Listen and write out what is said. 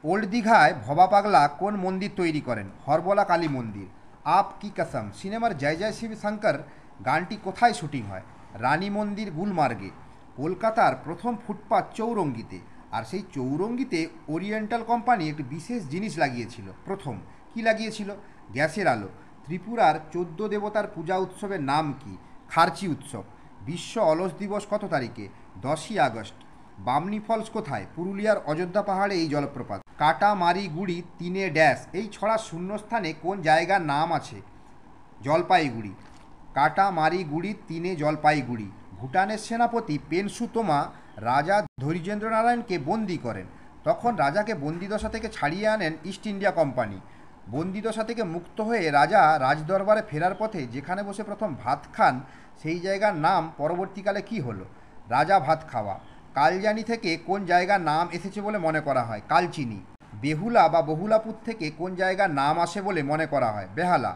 Old দীঘায় ভবা পাগলা কোন মন্দির তৈরি করেন? হরবলা কালী মন্দির। আপ কি কসম সিনেমার জয় জয় শিব শঙ্কর গানটি কোথায় শুটিং হয়? রানী মন্দির গুলমার্গে। কলকাতার প্রথম ফুটপাত চৌরঙ্গিতে। আর সেই চৌরঙ্গিতে ওরিয়েন্টাল কোম্পানি একটি বিশেষ জিনিস লাগিয়েছিল প্রথম। কি লাগিয়েছিল? গ্যাসের আলো। ত্রিপুরার 14 দেবতার পূজা উৎসবের নাম কি? খার্চি উৎসব। বিশ্ব অলস দিবস কত তারিখে? 10ই আগস্ট। বামনি ফলস কোথায়? পুরুলিয়ার অযোধ্যা পাহাড়ে এই জলপ্রপাত। কাটামারি গুড়ি তিনে ড্যাশ এই ছড়ার শূন্যস্থানে কোন জায়গার নাম আছে? জলপাইগুড়ি। কাটামারি গুড়ি তিনে জলপাইগুড়ি। ভুটানের সেনাপতি পেনসুতোমা রাজা ধৈর্যেন্দ্র নারায়ণকে বন্দি করেন। তখন রাজাকে বন্দিদশা থেকে ছাড়িয়ে আনেন ইস্ট ইন্ডিয়া কোম্পানি। বন্দিদশা থেকে মুক্ত হয়ে রাজা রাজদরবারে ফেরার পথে যেখানে বসে প্রথম ভাত খান সেই জায়গার নাম পরবর্তীকালে কি হলো? রাজা ভাত খাওয়া। কালজানি থেকে কোন জায়গার নাম এসেছে বলে মনে করা হয়? কালচিনি। বেহুলা বা বহুলাপুর থেকে কোন জায়গার নাম আসে বলে মনে করা হয়? বেহালা।